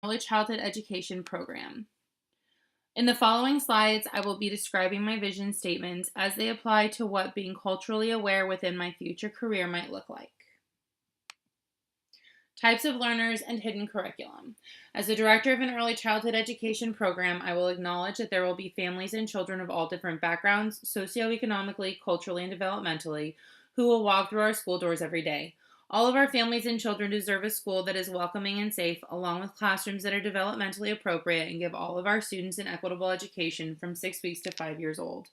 Early childhood education program. In the following slides, I will be describing my vision statements as they apply to what being culturally aware within my future career might look like. Types of learners and hidden curriculum. As the director of an early childhood education program, I will acknowledge that there will be families and children of all different backgrounds, socioeconomically, culturally, and developmentally, who will walk through our school doors every day. All of our families and children deserve a school that is welcoming and safe, along with classrooms that are developmentally appropriate and give all of our students an equitable education from 6 weeks to 5 years old.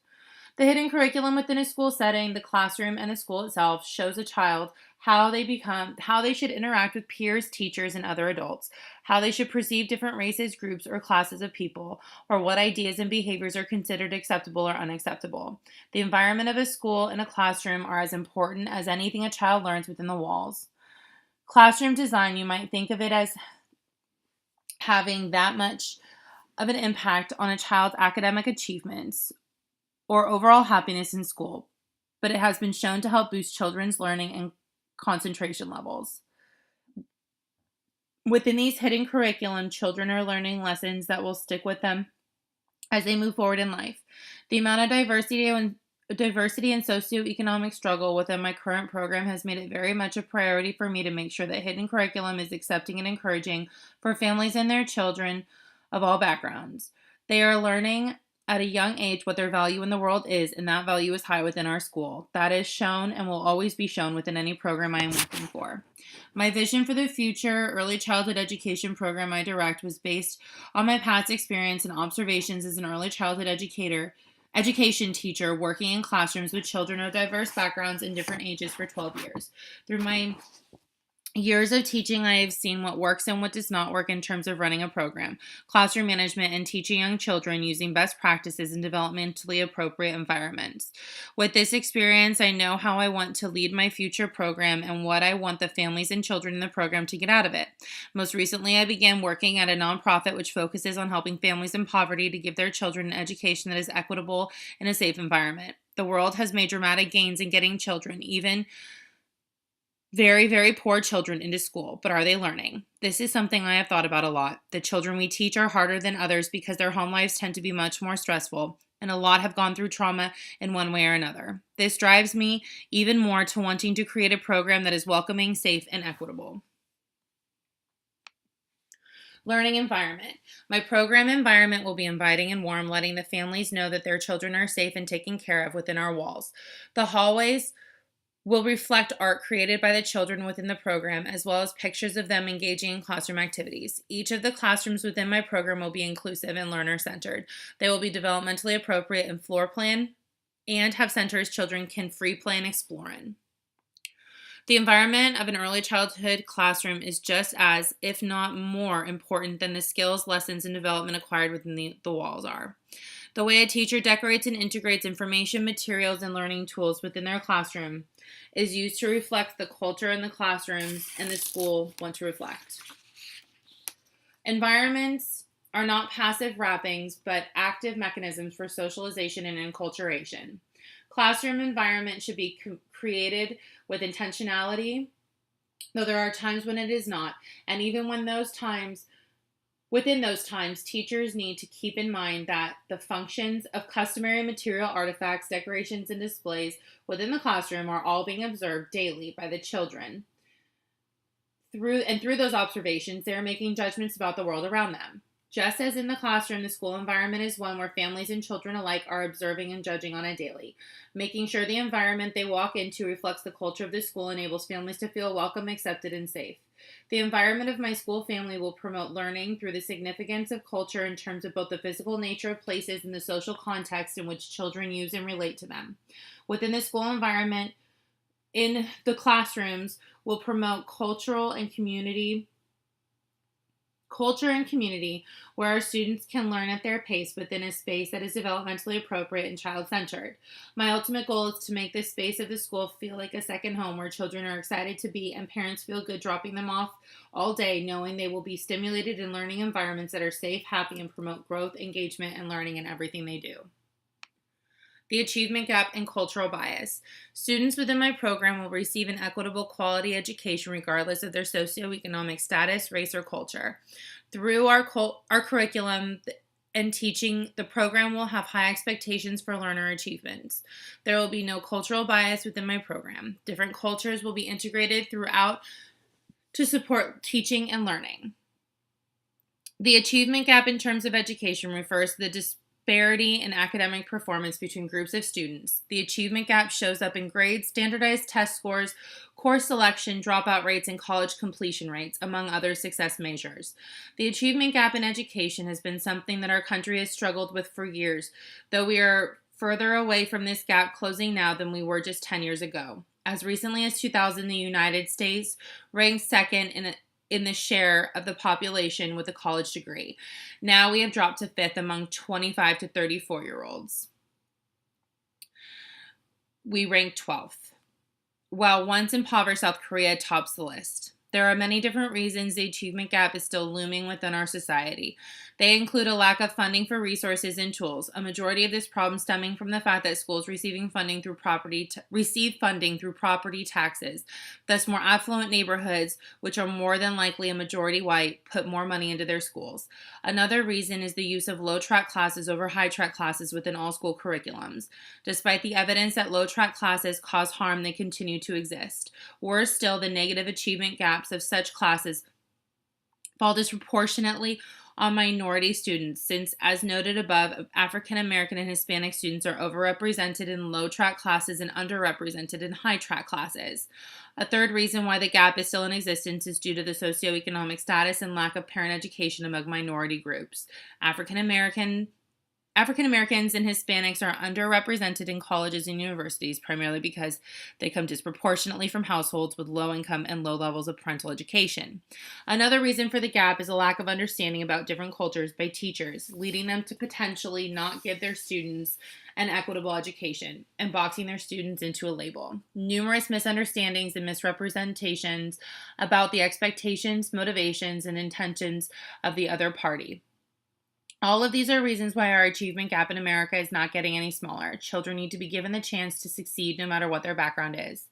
The hidden curriculum within a school setting, the classroom, and the school itself shows a child how they should interact with peers, teachers, and other adults, how they should perceive different races, groups, or classes of people, or what ideas and behaviors are considered acceptable or unacceptable. The environment of a school and a classroom are as important as anything a child learns within the walls. Classroom design, you might think of it as having that much of an impact on a child's academic achievements or overall happiness in school, but it has been shown to help boost children's learning and concentration levels. Within these hidden curriculum, children are learning lessons that will stick with them as they move forward in life. The amount of diversity and socioeconomic struggle within my current program has made it very much a priority for me to make sure that hidden curriculum is accepting and encouraging for families and their children of all backgrounds. They are learning at a young age what their value in the world is, and that value is high within our school. That is shown and will always be shown within any program I am working for. My vision for the future early childhood education program I direct was based on my past experience and observations as an early childhood education teacher working in classrooms with children of diverse backgrounds and different ages for 12 years. Through my years of teaching, I have seen what works and what does not work in terms of running a program, classroom management, and teaching young children using best practices in developmentally appropriate environments. With this experience, I know how I want to lead my future program and what I want the families and children in the program to get out of it. Most recently, I began working at a nonprofit which focuses on helping families in poverty to give their children an education that is equitable and a safe environment. The world has made dramatic gains in getting children, even very, very poor children, into school, but are they learning? This is something I have thought about a lot. The children we teach are harder than others because their home lives tend to be much more stressful, and a lot have gone through trauma in one way or another. This drives me even more to wanting to create a program that is welcoming, safe, and equitable. Learning environment. My program environment will be inviting and warm, letting the families know that their children are safe and taken care of within our walls. The hallways will reflect art created by the children within the program, as well as pictures of them engaging in classroom activities. Each of the classrooms within my program will be inclusive and learner-centered. They will be developmentally appropriate in floor plan and have centers children can free play and explore in. The environment of an early childhood classroom is just as, if not more, important than the skills, lessons, and development acquired within the walls are. The way a teacher decorates and integrates information, materials, and learning tools within their classroom is used to reflect the culture in the classrooms and the school want to reflect. Environments are not passive wrappings, but active mechanisms for socialization and enculturation. Classroom environment should be created with intentionality, though there are times when it is not, and even within those times, teachers need to keep in mind that the functions of customary material artifacts, decorations, and displays within the classroom are all being observed daily by the children. Through those observations, they are making judgments about the world around them. Just as in the classroom, the school environment is one where families and children alike are observing and judging on a daily. Making sure the environment they walk into reflects the culture of the school enables families to feel welcome, accepted, and safe. The environment of my school family will promote learning through the significance of culture in terms of both the physical nature of places and the social context in which children use and relate to them. Within the school environment, in the classrooms, will promote culture and community where our students can learn at their pace within a space that is developmentally appropriate and child-centered. My ultimate goal is to make this space of the school feel like a second home where children are excited to be and parents feel good dropping them off all day knowing they will be stimulated in learning environments that are safe, happy, and promote growth, engagement, and learning in everything they do. The achievement gap and cultural bias. Students within my program will receive an equitable quality education regardless of their socioeconomic status, race, or culture. Through our curriculum and teaching, the program will have high expectations for learner achievements. There will be no cultural bias within my program. Different cultures will be integrated throughout to support teaching and learning. The achievement gap in terms of education refers to the disparity in academic performance between groups of students. The achievement gap shows up in grades, standardized test scores, course selection, dropout rates, and college completion rates, among other success measures. The achievement gap in education has been something that our country has struggled with for years, though we are further away from this gap closing now than we were just 10 years ago. As recently as 2000, the United States ranked second in the share of the population with a college degree. Now we have dropped to fifth among 25 to 34-year-olds. We rank 12th, while once impoverished South Korea tops the list. There are many different reasons the achievement gap is still looming within our society. They include a lack of funding for resources and tools. A majority of this problem stemming from the fact that schools receive funding through property taxes. Thus, more affluent neighborhoods, which are more than likely a majority white, put more money into their schools. Another reason is the use of low-track classes over high-track classes within all school curriculums. Despite the evidence that low-track classes cause harm, they continue to exist. Worse still, the negative achievement gaps of such classes fall disproportionately on minority students, since, as noted above, African American and Hispanic students are overrepresented in low-track classes and underrepresented in high-track classes. A third reason why the gap is still in existence is due to the socioeconomic status and lack of parent education among minority groups. African Americans and Hispanics are underrepresented in colleges and universities primarily because they come disproportionately from households with low income and low levels of parental education. Another reason for the gap is a lack of understanding about different cultures by teachers, leading them to potentially not give their students an equitable education and boxing their students into a label. Numerous misunderstandings and misrepresentations about the expectations, motivations, and intentions of the other party. All of these are reasons why our achievement gap in America is not getting any smaller. Children need to be given the chance to succeed no matter what their background is.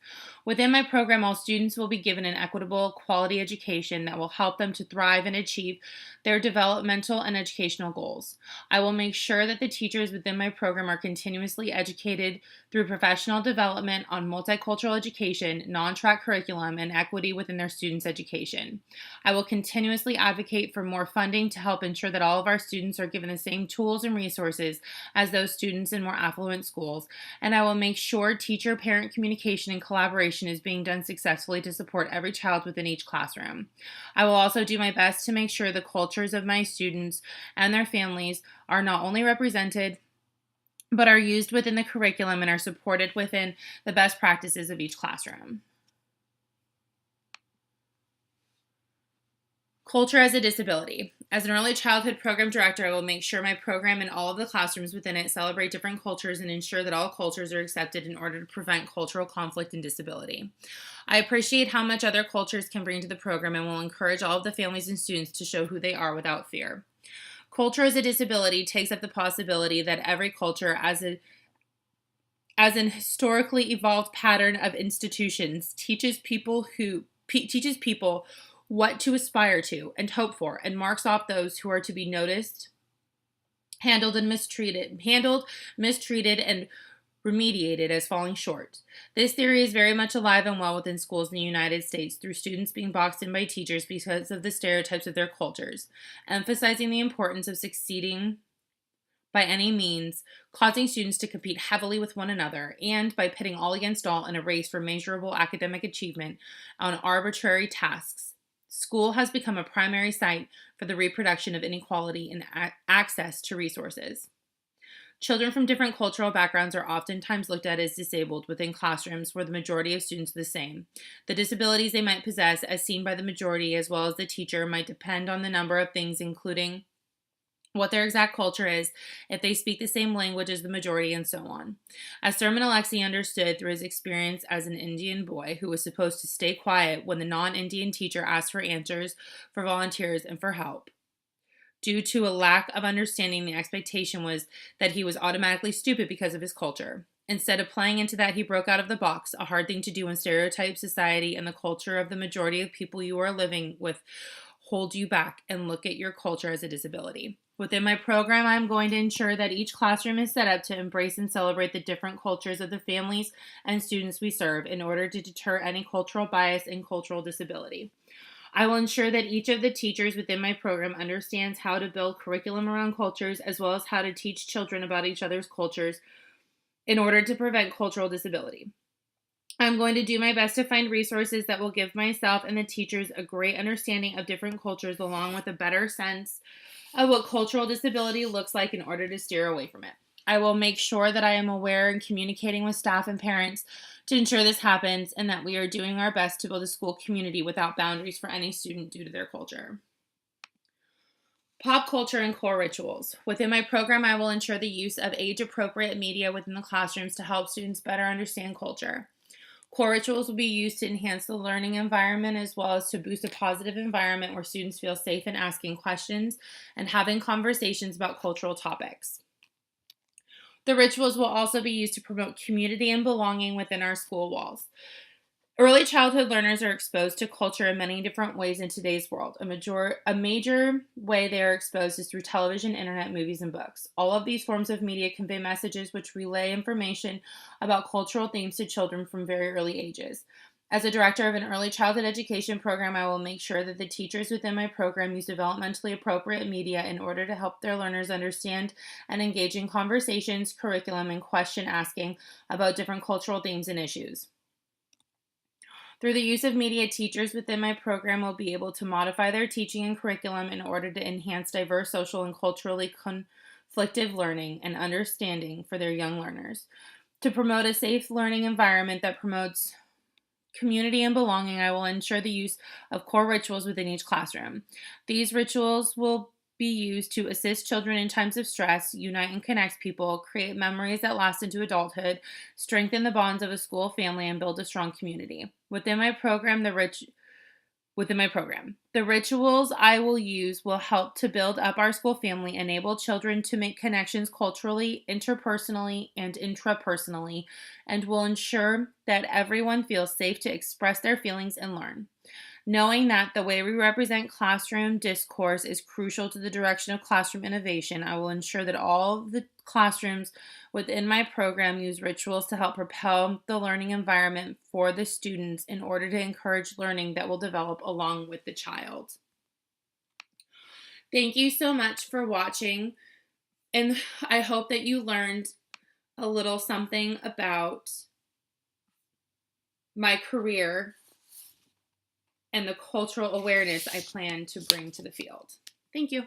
Within my program, all students will be given an equitable, quality education that will help them to thrive and achieve their developmental and educational goals. I will make sure that the teachers within my program are continuously educated through professional development on multicultural education, non-track curriculum, and equity within their students' education. I will continuously advocate for more funding to help ensure that all of our students are given the same tools and resources as those students in more affluent schools, and I will make sure teacher-parent communication and collaboration is being done successfully to support every child within each classroom. I will also do my best to make sure the cultures of my students and their families are not only represented, but are used within the curriculum and are supported within the best practices of each classroom. Culture as a disability. As an early childhood program director, I will make sure my program and all of the classrooms within it celebrate different cultures and ensure that all cultures are accepted in order to prevent cultural conflict and disability. I appreciate how much other cultures can bring to the program and will encourage all of the families and students to show who they are without fear. Culture as a disability takes up the possibility that every culture, as an historically evolved pattern of institutions, teaches people what to aspire to and hope for, and marks off those who are to be noticed, handled, mistreated, and remediated as falling short. This theory is very much alive and well within schools in the United States through students being boxed in by teachers because of the stereotypes of their cultures, emphasizing the importance of succeeding by any means, causing students to compete heavily with one another, and by pitting all against all in a race for measurable academic achievement on arbitrary tasks. School has become a primary site for the reproduction of inequality in access to resources. Children from different cultural backgrounds are oftentimes looked at as disabled within classrooms where the majority of students are the same. The disabilities they might possess, as seen by the majority as well as the teacher, might depend on the number of things, including what their exact culture is, if they speak the same language as the majority, and so on. As Thurman Alexie understood through his experience as an Indian boy who was supposed to stay quiet when the non-Indian teacher asked for answers, for volunteers, and for help. Due to a lack of understanding, the expectation was that he was automatically stupid because of his culture. Instead of playing into that, he broke out of the box, a hard thing to do when stereotype society and the culture of the majority of people you are living with hold you back, and look at your culture as a disability. Within my program, I'm going to ensure that each classroom is set up to embrace and celebrate the different cultures of the families and students we serve in order to deter any cultural bias and cultural disability. I will ensure that each of the teachers within my program understands how to build curriculum around cultures as well as how to teach children about each other's cultures in order to prevent cultural disability. I'm going to do my best to find resources that will give myself and the teachers a great understanding of different cultures along with a better sense of what cultural disability looks like in order to steer away from it. I will make sure that I am aware and communicating with staff and parents to ensure this happens and that we are doing our best to build a school community without boundaries for any student due to their culture. Pop culture and core rituals. Within my program, I will ensure the use of age-appropriate media within the classrooms to help students better understand culture. Core rituals will be used to enhance the learning environment as well as to boost a positive environment where students feel safe in asking questions and having conversations about cultural topics. The rituals will also be used to promote community and belonging within our school walls. Early childhood learners are exposed to culture in many different ways in today's world. A major way they are exposed is through television, internet, movies, and books. All of these forms of media convey messages which relay information about cultural themes to children from very early ages. As a director of an early childhood education program, I will make sure that the teachers within my program use developmentally appropriate media in order to help their learners understand and engage in conversations, curriculum, and question asking about different cultural themes and issues. Through the use of media, teachers within my program will be able to modify their teaching and curriculum in order to enhance diverse social and culturally conflictive learning and understanding for their young learners. To promote a safe learning environment that promotes community and belonging, I will ensure the use of core rituals within each classroom. These rituals will be used to assist children in times of stress, unite and connect people, create memories that last into adulthood, strengthen the bonds of a school family, and build a strong community. The rituals I will use will help to build up our school family, enable children to make connections culturally, interpersonally, and intrapersonally, and will ensure that everyone feels safe to express their feelings and learn. Knowing that the way we represent classroom discourse is crucial to the direction of classroom innovation, I will ensure that all the classrooms within my program use rituals to help propel the learning environment for the students in order to encourage learning that will develop along with the child. Thank you so much for watching, and I hope that you learned a little something about my career and the cultural awareness I plan to bring to the field. Thank you.